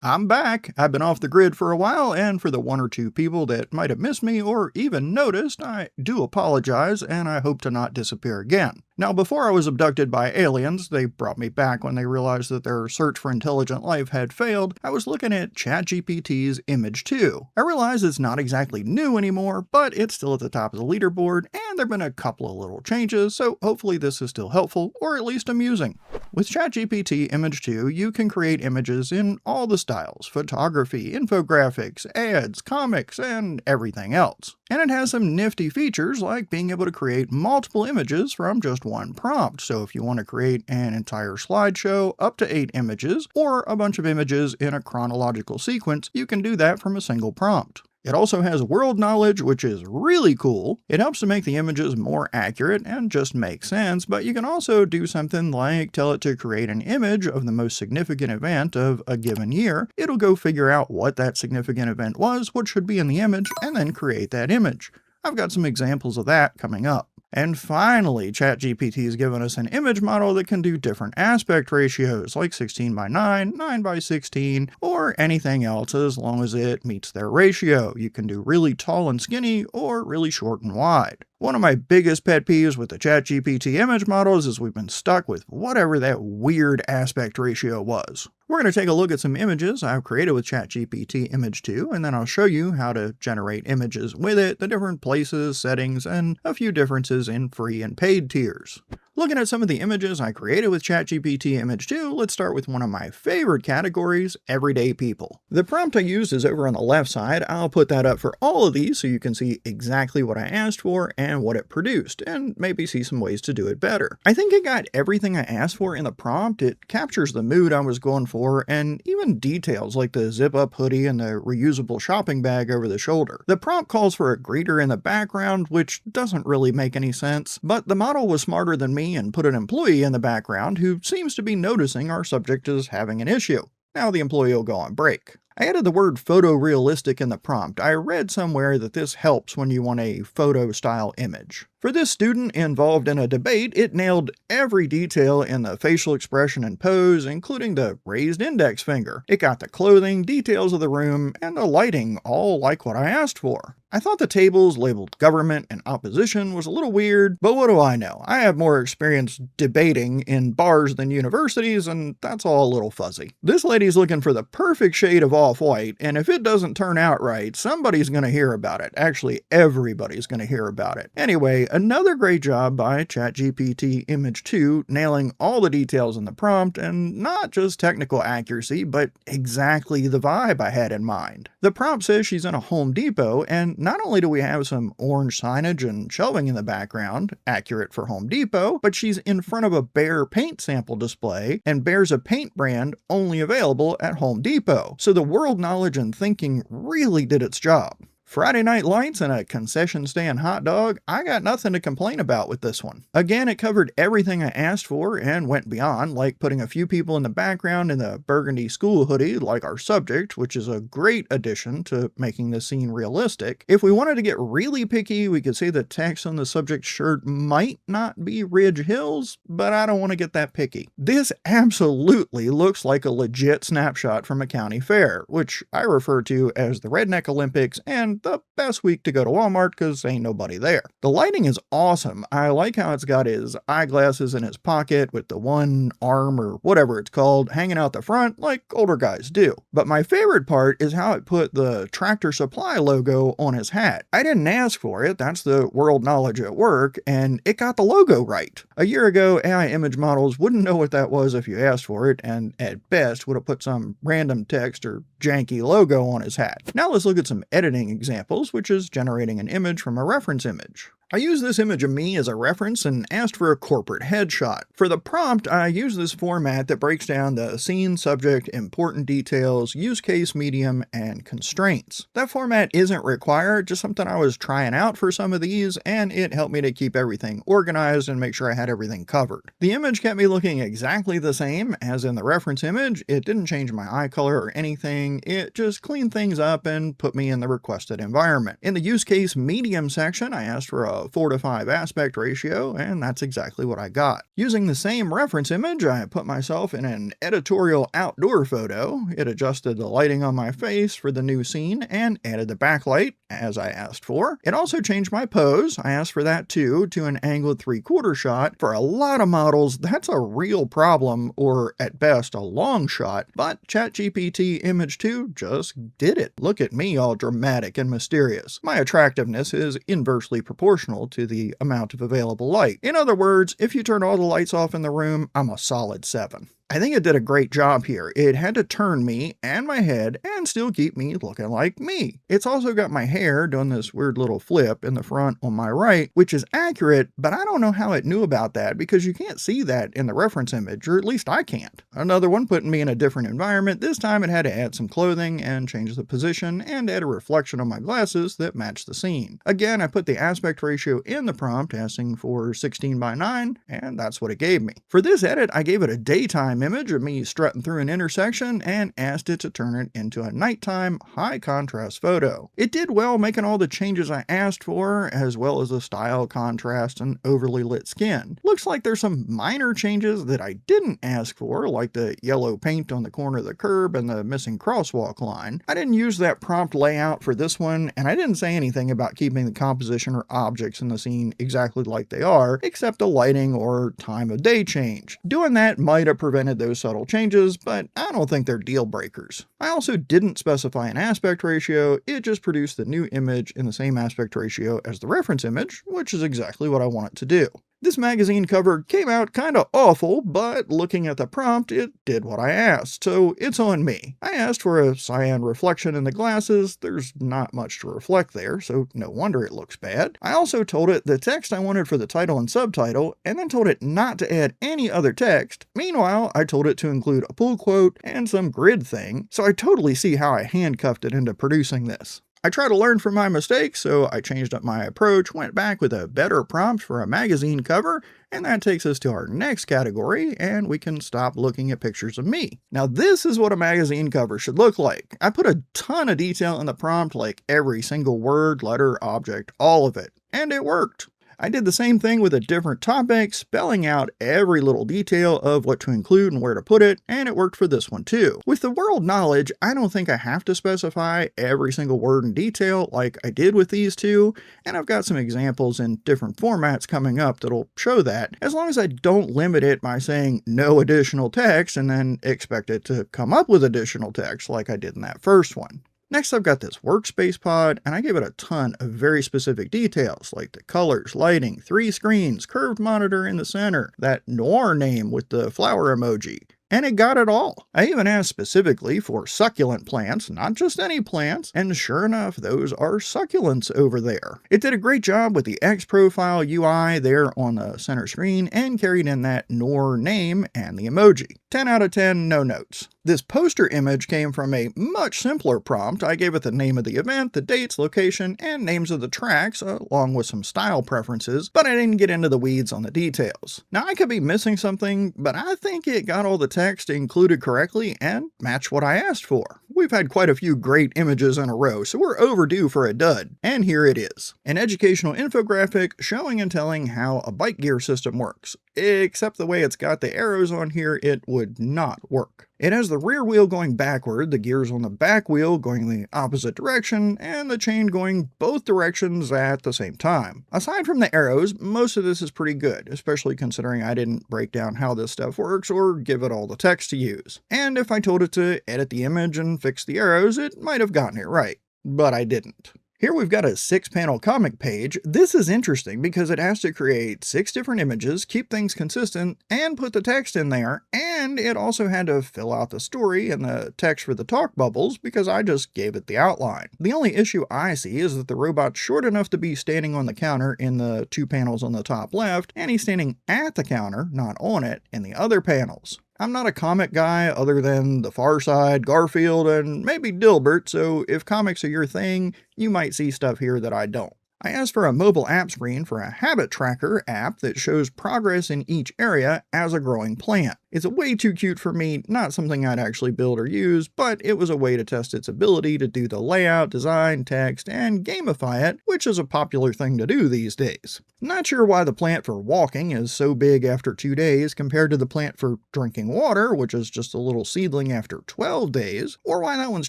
I'm back. I've been off the grid for a while, and for the one or two people that might have missed me or even noticed, I do apologize, and I hope to not disappear again. Now, before I was abducted by aliens, they brought me back when they realized that their search for intelligent life had failed. I was looking at ChatGPT's Image 2. I realize it's not exactly new anymore, but it's still at the top of the leaderboard, and there have been a couple of little changes, so hopefully this is still helpful, or at least amusing. With ChatGPT Image 2, you can create images in all the styles: photography, infographics, ads, comics, and everything else. And it has some nifty features like being able to create multiple images from just one prompt. So if you want to create an entire slideshow, up to 8 images, or a bunch of images in a chronological sequence, you can do that from a single prompt. It also has world knowledge, which is really cool. It helps to make the images more accurate and just make sense, but you can also do something like tell it to create an image of the most significant event of a given year. It'll go figure out what that significant event was, what should be in the image, and then create that image. I've got some examples of that coming up. And finally, ChatGPT has given us an image model that can do different aspect ratios, like 16 by 9, 9 by 16, or anything else as long as it meets their ratio. You can do really tall and skinny, or really short and wide. One of my biggest pet peeves with the ChatGPT image models is we've been stuck with whatever that weird aspect ratio was. We're going to take a look at some images I've created with ChatGPT Image 2, and then I'll show you how to generate images with it, the different places, settings, and a few differences in free and paid tiers. Looking at some of the images I created with ChatGPT Image 2, let's start with one of my favorite categories, everyday people. The prompt I used is over on the left side. I'll put that up for all of these so you can see exactly what I asked for and what it produced, and maybe see some ways to do it better. I think it got everything I asked for in the prompt. It captures the mood I was going for, and even details like the zip-up hoodie and the reusable shopping bag over the shoulder. The prompt calls for a greeter in the background, which doesn't really make any sense, but the model was smarter than me and put an employee in the background who seems to be noticing our subject is having an issue. Now the employee will go on break. I added the word photorealistic in the prompt. I read somewhere that this helps when you want a photo-style image. For this student involved in a debate, it nailed every detail in the facial expression and pose, including the raised index finger. It got the clothing, details of the room, and the lighting all like what I asked for. I thought the tables labeled government and opposition was a little weird, but what do I know? I have more experience debating in bars than universities, and that's all a little fuzzy. This lady's looking for the perfect shade of off-white, and if it doesn't turn out right, somebody's gonna hear about it. Actually, everybody's gonna hear about it. Anyway, another great job by ChatGPT Image 2 nailing all the details in the prompt, and not just technical accuracy, but exactly the vibe I had in mind. The prompt says she's in a Home Depot, and not only do we have some orange signage and shelving in the background, accurate for Home Depot, but she's in front of a Behr paint sample display, and Behr's a paint brand only available at Home Depot. So the world knowledge and thinking really did its job. Friday Night Lights and a concession stand hot dog, I got nothing to complain about with this one. Again, it covered everything I asked for and went beyond, like putting a few people in the background in the burgundy school hoodie like our subject, which is a great addition to making the scene realistic. If we wanted to get really picky, we could say the text on the subject's shirt might not be Ridge Hills, but I don't want to get that picky. This absolutely looks like a legit snapshot from a county fair, which I refer to as the Redneck Olympics and the best week to go to Walmart because ain't nobody there. The lighting is awesome. I like how it's got his eyeglasses in his pocket with the one arm or whatever it's called hanging out the front like older guys do. But my favorite part is how it put the Tractor Supply logo on his hat. I didn't ask for it, that's the world knowledge at work, and it got the logo right. A year ago, AI image models wouldn't know what that was if you asked for it, and at best would have put some random text or janky logo on his hat. Now let's look at some editing examples, which is generating an image from a reference image. I used this image of me as a reference and asked for a corporate headshot. For the prompt, I used this format that breaks down the scene, subject, important details, use case, medium, and constraints. That format isn't required, just something I was trying out for some of these, and it helped me to keep everything organized and make sure I had everything covered. The image kept me looking exactly the same as in the reference image. It didn't change my eye color or anything, it just cleaned things up and put me in the requested environment. In the use case medium section, I asked for a a 4:5 aspect ratio, and that's exactly what I got. Using the same reference image, I put myself in an editorial outdoor photo. It adjusted the lighting on my face for the new scene and added the backlight, as I asked for. It also changed my pose. I asked for that too, to an angled 3/4 shot. For a lot of models, that's a real problem, or at best a long shot, but ChatGPT Image 2 just did it. Look at me, all dramatic and mysterious. My attractiveness is inversely proportional to the amount of available light. In other words, if you turn all the lights off in the room, I'm a solid 7. I think it did a great job here. It had to turn me and my head and still keep me looking like me. It's also got my hair doing this weird little flip in the front on my right, which is accurate, but I don't know how it knew about that because you can't see that in the reference image, or at least I can't. Another one putting me in a different environment. This time it had to add some clothing and change the position and add a reflection on my glasses that matched the scene. Again, I put the aspect ratio in the prompt, asking for 16:9, and that's what it gave me. For this edit, I gave it a daytime image of me strutting through an intersection and asked it to turn it into a nighttime high contrast photo. It did well, making all the changes I asked for, as well as the style, contrast, and overly lit skin. Looks like there's some minor changes that I didn't ask for, like the yellow paint on the corner of the curb and the missing crosswalk line. I didn't use that prompt layout for this one, and I didn't say anything about keeping the composition or objects in the scene exactly like they are, except the lighting or time of day change. Doing that might have prevented those subtle changes, but I don't think they're deal breakers. I also didn't specify an aspect ratio, it just produced the new image in the same aspect ratio as the reference image, which is exactly what I want it to do. This magazine cover came out kinda awful, but looking at the prompt, it did what I asked, so it's on me. I asked for a cyan reflection in the glasses. There's not much to reflect there, so no wonder it looks bad. I also told it the text I wanted for the title and subtitle, and then told it not to add any other text. Meanwhile, I told it to include a pull quote and some grid thing, so I totally see how I handcuffed it into producing this. I try to learn from my mistakes, so I changed up my approach, went back with a better prompt for a magazine cover, and that takes us to our next category, and we can stop looking at pictures of me. Now this is what a magazine cover should look like. I put a ton of detail in the prompt, like every single word, letter, object, all of it, and it worked. I did the same thing with a different topic, spelling out every little detail of what to include and where to put it, and it worked for this one too. With the world knowledge, I don't think I have to specify every single word in detail like I did with these two, and I've got some examples in different formats coming up that'll show that, as long as I don't limit it by saying no additional text and then expect it to come up with additional text like I did in that first one. Next, I've got this workspace pod, and I gave it a ton of very specific details, like the colors, lighting, 3 screens, curved monitor in the center, that noir name with the flower emoji. And it got it all. I even asked specifically for succulent plants, not just any plants, and sure enough, those are succulents over there. It did a great job with the X profile UI there on the center screen and carried in that Noor name and the emoji. 10 out of 10, no notes. This poster image came from a much simpler prompt. I gave it the name of the event, the dates, location, and names of the tracks, along with some style preferences, but I didn't get into the weeds on the details. Now I could be missing something, but I think it got all the text included correctly and matched what I asked for. We've had quite a few great images in a row, so we're overdue for a dud. And here it is. An educational infographic showing and telling how a bike gear system works. Except the way it's got the arrows on here, it would not work. It has the rear wheel going backward, the gears on the back wheel going the opposite direction, and the chain going both directions at the same time. Aside from the arrows, most of this is pretty good, especially considering I didn't break down how this stuff works or give it all the text to use. And if I told it to edit the image and fix the arrows, it might have gotten it right. But I didn't. Here we've got a 6-panel comic page. This is interesting because it has to create 6 different images, keep things consistent, and put the text in there, and it also had to fill out the story and the text for the talk bubbles because I just gave it the outline. The only issue I see is that the robot's short enough to be standing on the counter in the 2 panels on the top left, and he's standing at the counter, not on it, in the other panels. I'm not a comic guy other than The Far Side, Garfield, and maybe Dilbert, so if comics are your thing, you might see stuff here that I don't. I asked for a mobile app screen for a habit tracker app that shows progress in each area as a growing plant. It's way too cute for me, not something I'd actually build or use, but it was a way to test its ability to do the layout, design, text, and gamify it, which is a popular thing to do these days. Not sure why the plant for walking is so big after 2 days compared to the plant for drinking water, which is just a little seedling after 12 days, or why that one's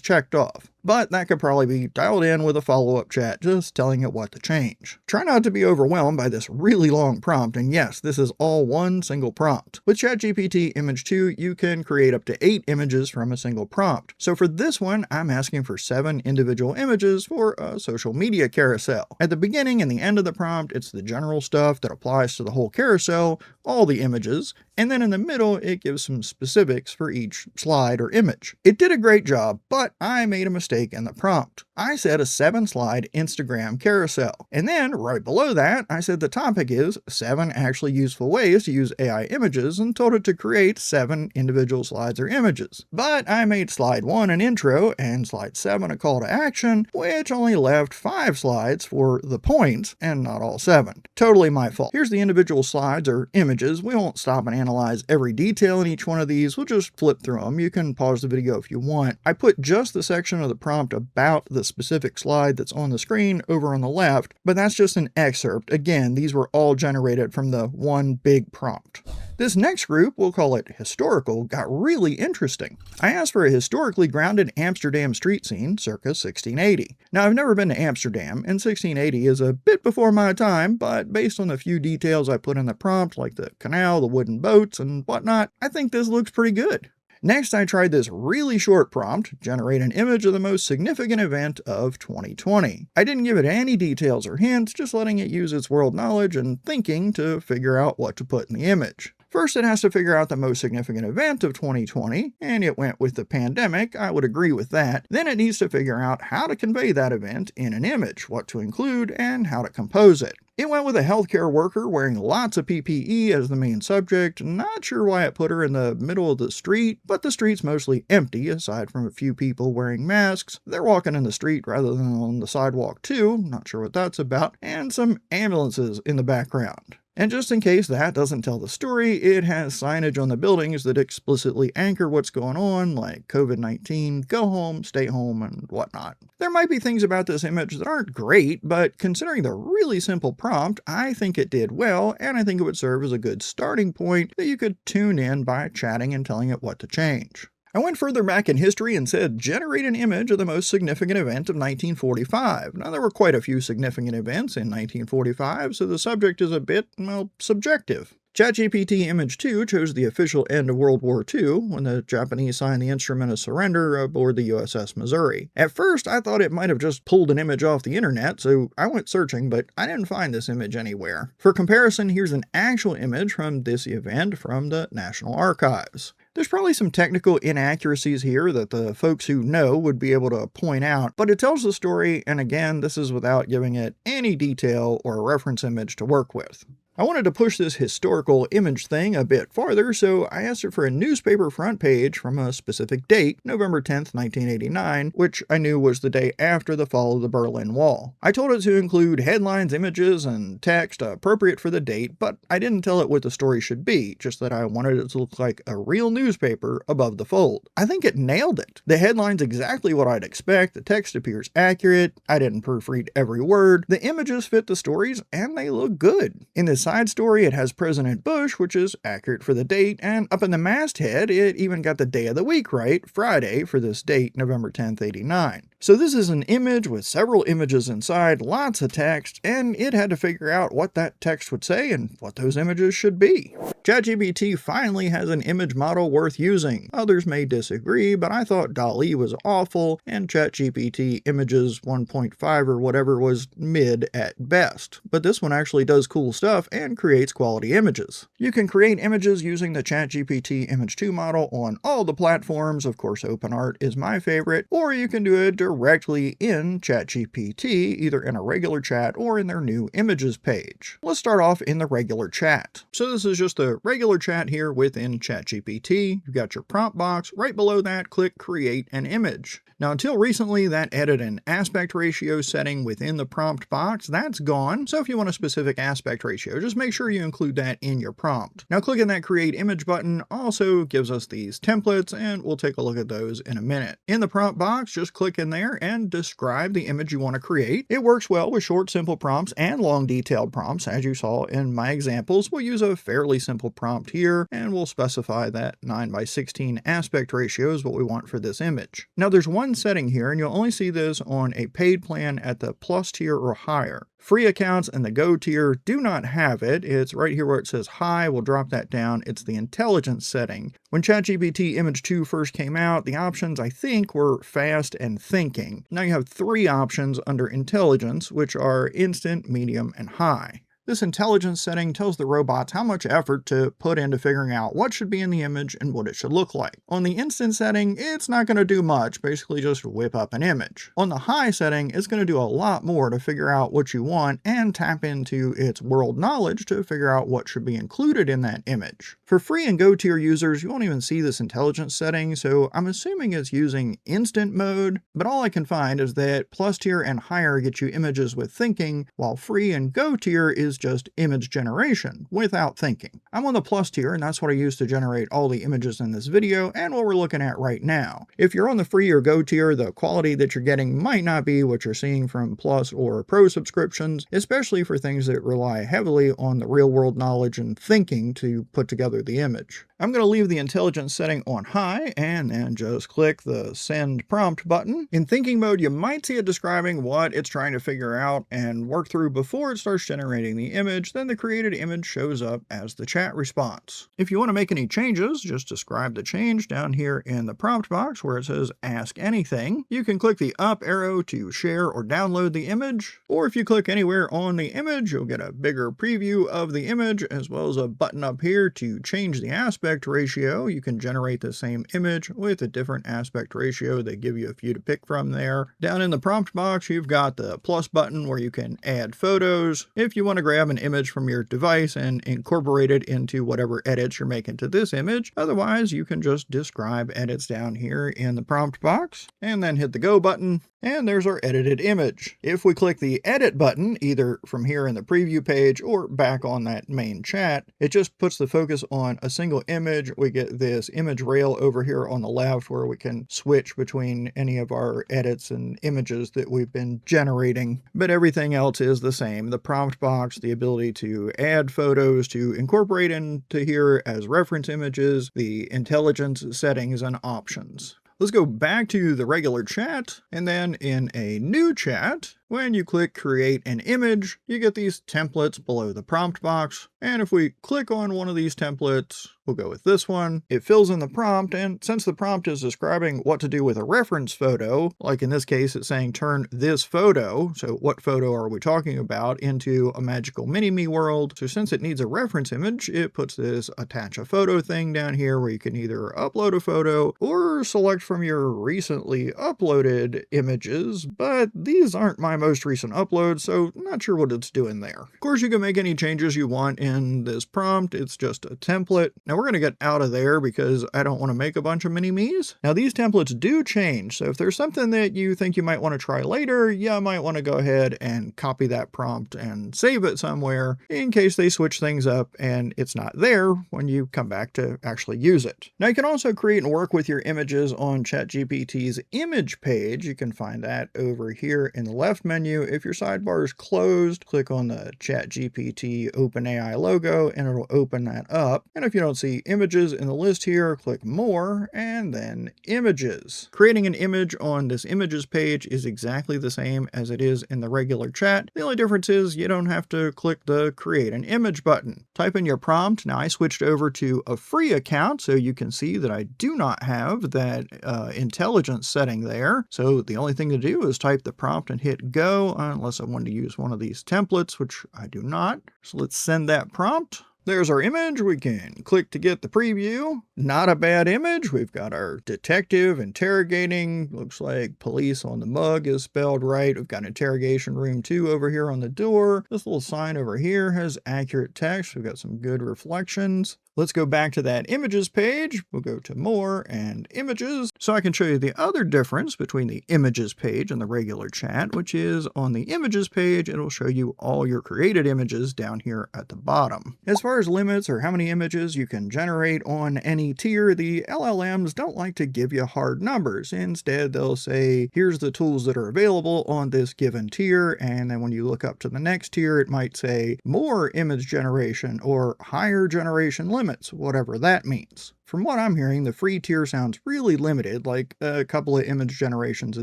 checked off. But that could probably be dialed in with a follow-up chat just telling it what to change. Try not to be overwhelmed by this really long prompt, and yes, this is all one single prompt. With ChatGPT Image 2, you can create up to 8 images from a single prompt. So for this one, I'm asking for 7 individual images for a social media carousel. At the beginning and the end of the prompt, it's the general stuff that applies to the whole carousel, all the images, and then in the middle, it gives some specifics for each slide or image. It did a great job, but I made a mistake in the prompt. I said a 7-slide Instagram carousel. And then right below that, I said the topic is 7 actually useful ways to use AI images and told it to create 7 individual slides or images. But I made slide 1 an intro and slide 7 a call to action, which only left 5 slides for the points and not all 7. Totally my fault. Here's the individual slides or images. We won't stop and analyze every detail in each one of these. We'll just flip through them. You can pause the video if you want. I put just the section of the prompt about the specific slide that's on the screen over on the left, but that's just an excerpt. Again, these were all generated from the one big prompt. This next group, we'll call it historical, got really interesting. I asked for a historically grounded Amsterdam street scene circa 1680. Now, I've never been to Amsterdam, and 1680 is a bit before my time, but based on the few details I put in the prompt, like the canal, the wooden boats, and whatnot, I think this looks pretty good. Next, I tried this really short prompt, generate an image of the most significant event of 2020. I didn't give it any details or hints, just letting it use its world knowledge and thinking to figure out what to put in the image. First, it has to figure out the most significant event of 2020, and it went with the pandemic. I would agree with that. Then it needs to figure out how to convey that event in an image, what to include, and how to compose it. It went with a healthcare worker wearing lots of PPE as the main subject. Not sure why it put her in the middle of the street, but the street's mostly empty aside from a few people wearing masks. They're walking in the street rather than on the sidewalk too, not sure what that's about, and some ambulances in the background. And just in case that doesn't tell the story, it has signage on the buildings that explicitly anchor what's going on, like COVID-19, go home, stay home, and whatnot. There might be things about this image that aren't great, but considering the really simple prompt, I think it did well, and I think it would serve as a good starting point that you could tune in by chatting and telling it what to change. I went further back in history and said, generate an image of the most significant event of 1945. Now, there were quite a few significant events in 1945, so the subject is a bit, well, subjective. ChatGPT Image 2 chose the official end of World War II when the Japanese signed the instrument of surrender aboard the USS Missouri. At first, I thought it might have just pulled an image off the internet, so I went searching, but I didn't find this image anywhere. For comparison, here's an actual image from this event from the National Archives. There's probably some technical inaccuracies here that the folks who know would be able to point out, but it tells the story, and again, this is without giving it any detail or a reference image to work with. I wanted to push this historical image thing a bit farther, so I asked it for a newspaper front page from a specific date, November 10th, 1989, which I knew was the day after the fall of the Berlin Wall. I told it to include headlines, images, and text appropriate for the date, but I didn't tell it what the story should be, just that I wanted it to look like a real newspaper above the fold. I think it nailed it. The headline's exactly what I'd expect, the text appears accurate, I didn't proofread every word, the images fit the stories, and they look good. In this side story, it has President Bush, which is accurate for the date, and up in the masthead, it even got the day of the week right, Friday, for this date, November 10th, 89. So this is an image with several images inside, lots of text, and it had to figure out what that text would say and what those images should be. ChatGPT finally has an image model worth using. Others may disagree, but I thought DALL-E was awful, and ChatGPT Images 1.5 or whatever was mid at best. But this one actually does cool stuff, and creates quality images. You can create images using the ChatGPT Image 2 model on all the platforms. Of course, OpenArt is my favorite, or you can do it directly in ChatGPT, either in a regular chat or in their new images page. Let's start off in the regular chat. So this is just a regular chat here within ChatGPT. You've got your prompt box. Right below that, click Create an Image. Now, until recently, that edit and aspect ratio setting within the prompt box, that's gone. So if you want a specific aspect ratio, just make sure you include that in your prompt. Now, clicking that Create Image button also gives us these templates, and we'll take a look at those in a minute. In the prompt box, just click in there and describe the image you want to create. It works well with short, simple prompts and long, detailed prompts. As you saw in my examples, we'll use a fairly simple prompt here, and we'll specify that 9:16 aspect ratio is what we want for this image. Now, there's one setting here, and you'll only see this on a paid plan at the Plus tier or higher. Free accounts and the Go tier do not have it. It's right here where it says high. We'll drop that down. It's the intelligence setting. When ChatGPT Image 2 first came out, the options, I think, were fast and thinking. Now you have 3 options under intelligence, which are instant, medium, and high. This intelligence setting tells the robots how much effort to put into figuring out what should be in the image and what it should look like. On the instant setting, it's not going to do much, basically just whip up an image. On the high setting, it's going to do a lot more to figure out what you want and tap into its world knowledge to figure out what should be included in that image. For free and Go tier users, you won't even see this intelligence setting, so I'm assuming it's using instant mode, but all I can find is that Plus tier and higher get you images with thinking, while free and Go tier is just image generation without thinking. I'm on the Plus tier, and that's what I use to generate all the images in this video and what we're looking at right now. If you're on the free or Go tier, the quality that you're getting might not be what you're seeing from Plus or Pro subscriptions, especially for things that rely heavily on the real world knowledge and thinking to put together the image. I'm going to leave the intelligence setting on high and then just click the send prompt button. In thinking mode, you might see it describing what it's trying to figure out and work through before it starts generating the image. Then the created image shows up as the chat response. If you want to make any changes, just describe the change down here in the prompt box where it says ask anything. You can click the up arrow to share or download the image, or if you click anywhere on the image, you'll get a bigger preview of the image as well as a button up here to change the aspect ratio. You can generate the same image with a different aspect ratio. They give you a few to pick from there. Down in the prompt box, you've got the plus button where you can add photos. If you want to grab an image from your device and incorporate it into whatever edits you're making to this image. Otherwise, you can just describe edits down here in the prompt box and then hit the go button. And there's our edited image. If we click the edit button, either from here in the preview page or back on that main chat, it just puts the focus on a single image. We get this image rail over here on the left where we can switch between any of our edits and images that we've been generating. But everything else is the same. The prompt box, the ability to add photos, to incorporate into here as reference images, the intelligence settings and options. Let's go back to the regular chat, and then in a new chat, when you click create an image, you get these templates below the prompt box. And if we click on one of these templates, we'll go with this one. It fills in the prompt, and since the prompt is describing what to do with a reference photo, like in this case, it's saying turn this photo, so what photo are we talking about, into a magical mini-me world. So since it needs a reference image, it puts this attach a photo thing down here where you can either upload a photo or select from your recently uploaded images, but these aren't my most recent uploads, so not sure what it's doing there. Of course, you can make any changes you want in this prompt. It's just a template. Now we're going to get out of there because I don't want to make a bunch of mini-me's. Now these templates do change, so if there's something that you think you might want to try later, you might want to go ahead and copy that prompt and save it somewhere in case they switch things up and it's not there when you come back to actually use it. Now you can also create and work with your images on ChatGPT's image page. You can find that over here in the left menu. If your sidebar is closed, click on the ChatGPT OpenAI logo and it'll open that up. And if you don't see images in the list here, click more and then images. Creating an image on this images page is exactly the same as it is in the regular chat. The only difference is you don't have to click the create an image button. Type in your prompt. Now I switched over to a free account so you can see that I do not have that intelligence setting there. So the only thing to do is type the prompt and hit go. go, unless I wanted to use one of these templates, which I do not. So let's send that prompt. There's our image. We can click to get the preview. Not a bad image. We've got our detective interrogating. Looks like police on the mug is spelled right. We've got interrogation room 2 over here on the door. This little sign over here has accurate text. We've got some good reflections. Let's go back to that images page. We'll go to more and images. So I can show you the other difference between the images page and the regular chat, which is on the images page, it'll show you all your created images down here at the bottom. As far as limits or how many images you can generate on any tier, the LLMs don't like to give you hard numbers. Instead, they'll say, here's the tools that are available on this given tier. And then when you look up to the next tier, it might say more image generation or higher generation limits, whatever that means. From what I'm hearing, the free tier sounds really limited, like a couple of image generations a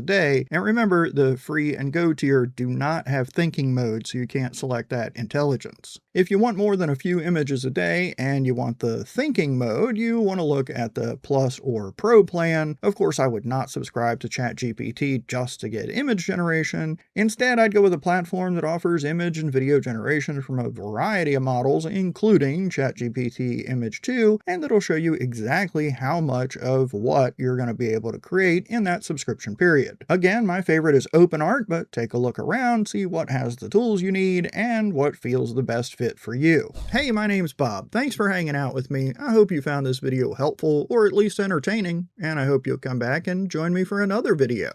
day. And remember, the free and go tier do not have thinking mode, so you can't select that intelligence. If you want more than a few images a day and you want the thinking mode, you want to look at the Plus or Pro plan. Of course, I would not subscribe to ChatGPT just to get image generation. Instead, I'd go with a platform that offers image and video generation from a variety of models, including ChatGPT Image 2, and that'll show you exactly how much of what you're going to be able to create in that subscription period. Again, my favorite is OpenArt, but take a look around, see what has the tools you need, and what feels the best fit for you. Hey, my name's Bob. Thanks for hanging out with me. I hope you found this video helpful, or at least entertaining, and I hope you'll come back and join me for another video.